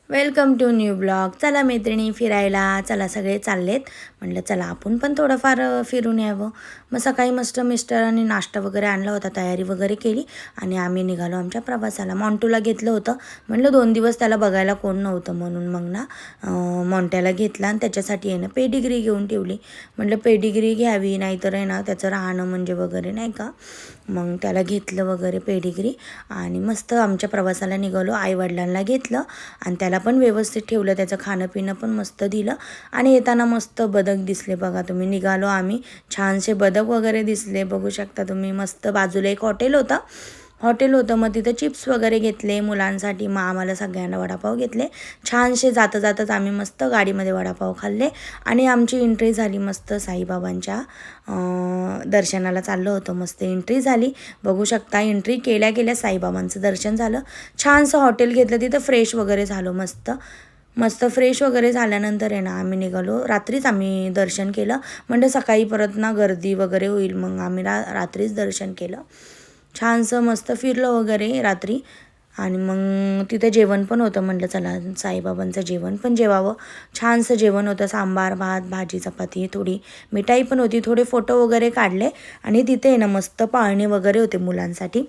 Welcome to new blog. चला मैत्रिणी फिरायला, चला सगळे चाललेत. म्हटलं चला आपण पण थोडंफार फिरून यावं. मग सकाळी मस्त मिस्टरांनी नाश्ता वगैरे आणला होता, तयारी वगैरे केली आणि आम्ही निघालो आमच्या प्रवासाला. मॉन्टूला घेतलं होतं, म्हटलं 2 दिवस त्याला बघायला कोण नव्हतं म्हणून मग ना मॉन्ट्याला घेतला आणि त्याच्यासाठी आहे ना पेडिग्री घेऊन ठेवली. म्हटलं पेडिग्री घ्यावी, नाहीतर आहे ना त्याचं राहणं म्हणजे वगैरे नाही का. मग त्याला घेतलं वगैरे पेडिग्री आणि मस्त आमच्या प्रवासाला निघालो. आईवडिलांना घेतलं आणि त्याला पण व्यवस्थित ठेवलं, त्याचं खाणं पिणं पण मस्त दिलं. आणि येताना मस्त बदक दिसले बघा तुम्ही. निघालो आम्ही, छानसे बदक वगैरे दिसले, बघू शकता तुम्ही. मस्त बाजूला एक हॉटेल होतं, मग तिथं चिप्स वगैरे घेतले मुलांसाठी. मग आम्हाला सगळ्यांना वडापाव घेतले. छानसे जाताच आम्ही मस्त गाडीमध्ये वडापाव खाल्ले आणि आमची एंट्री झाली. मस्त साईबाबांच्या दर्शनाला चाललं होतं, मस्त एंट्री झाली. बघू शकता एंट्री केल्या साईबाबांचं दर्शन झालं. छानसं हॉटेल घेतलं, तिथं फ्रेश वगैरे झालो. मस्त फ्रेश वगैरे झाल्यानंतर आहे ना आम्ही निघालो. रात्रीच आम्ही दर्शन केलं, म्हणजे सकाळी परत ना गर्दी वगैरे होईल, मग आम्ही रात्रीच दर्शन केलं. छानसं मस्त फिरलं वगैरे रात्री. आणि मग तिथे जेवण पण होतं, म्हटलं चला साईबाबांचं जेवण पण जेवावं. छानसं जेवण होतं, सांबार भात भाजी चपाती, थोडी मिठाई पण होती. थोडे फोटो वगैरे काढले आणि तिथे ना मस्त पाळणे वगैरे होते मुलांसाठी.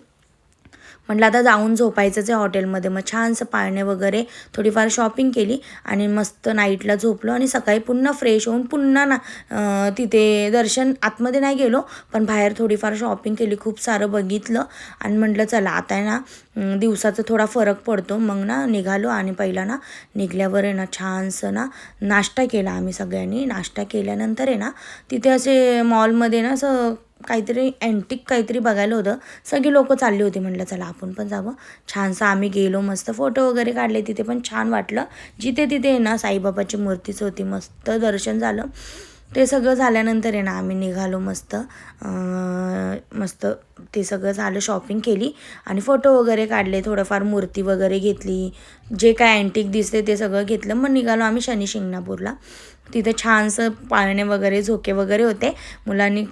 म्हटलं आता जाऊन झोपायचंच आहे हॉटेलमध्ये. मग छानसं पाळणे वगैरे, थोडीफार शॉपिंग केली आणि मस्त नाईटला झोपलो. आणि सकाळी पुन्हा फ्रेश होऊन पुन्हा ना तिथे दर्शन आतमध्ये नाही गेलो, पण बाहेर थोडीफार शॉपिंग केली, खूप सारं बघितलं. आणि म्हटलं चला आता आहे ना दिवसाचा थोडा फरक पडतो. मग ना निघालो आणि पहिला ना निघल्यावर आहे ना छानसं ना नाश्ता केला आम्ही सगळ्यांनी. नाश्ता केल्यानंतर आहे ना तिथे असे मॉलमध्ये ना असं काहीतरी अँटिक काहीतरी बघायला होतं. सगळी लोकं चालली होती, म्हटलं चला आपण पण जावं. छानसं आम्ही गेलो, मस्त फोटो वगैरे काढले. तिथे पण छान वाटलं. तिथे ना साईबाबाची मूर्तीच होती. मस्त दर्शन झालं. ते सगळं झाल्यानंतर आहे ना आम्ही निघालो. मस्त ते सगळं झालं, शॉपिंग केली आणि फोटो वगैरे काढले. थोडंफार मूर्ती वगैरे घेतली, जे काय अँटिक दिसते ते सगळं घेतलं. मग निघालो आम्ही शनी शिंगणापूरला. तिथे छानसं पाळणे वगैरे, झोके वगैरे होते. मुलांनी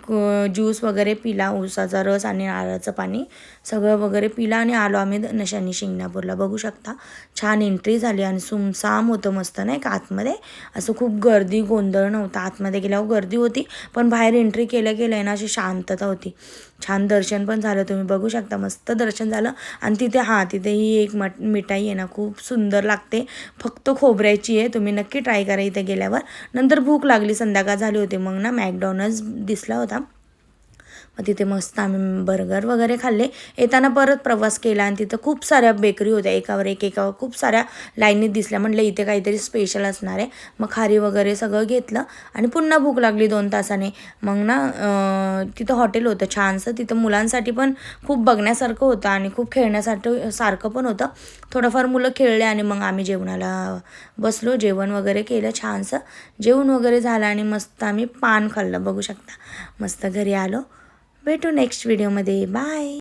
ज्यूस वगैरे पिला, ऊसाचा रस आणि नारळाचं पाणी सगळं वगैरे पिला आणि आलो आम्ही शनी शिंगणापूरला. बघू शकता छान एंट्री झाली आणि सुमसाम होतं मस्त नाही का आतमध्ये. असं खूप गर्दी गोंधळ नव्हता. आतमध्ये गेल्यावर गर्दी होती, पण बाहेर एंट्री केल्या ना अशी शांतता होती. छान दर्शन पण झालं, तुम्ही बघू शकता. मस्त दर्शन झालं. आणि तिथे ही एक मिठाई आहे ना, खूप सुंदर लागते, फक्त खोबऱ्याची आहे. तुम्ही नक्की ट्राय करा इथे गेल्यावर. नंतर भूक लागली, संध्याकाळ झाली होती. मग ना मॅकडॉनल्ड्स दिसला होता, मग तिथे मस्त आम्ही बर्गर वगैरे खाल्ले. येताना परत प्रवास केला आणि तिथं खूप साऱ्या बेकरी होत्या, एकावर खूप साऱ्या लाईनीत दिसल्या. म्हटलं इथे काहीतरी स्पेशल असणार आहे. मग खारी वगैरे सगळं घेतलं आणि पुन्हा भूक लागली 2 तासाने. मग ना तिथं हॉटेल होतं छानसं. तिथं मुलांसाठी पण खूप बघण्यासारखं होतं आणि खूप खेळण्यासाठी सारखं पण होतं. थोडंफार मुलं खेळले आणि मग आम्ही जेवणाला बसलो. जेवण वगैरे केलं छानसं. जेवण वगैरे झालं आणि मस्त आम्ही पान खाल्लं, बघू शकता. मस्त घरी आलो. भेटू नेक्स्ट व्हिडिओमध्ये. बाय.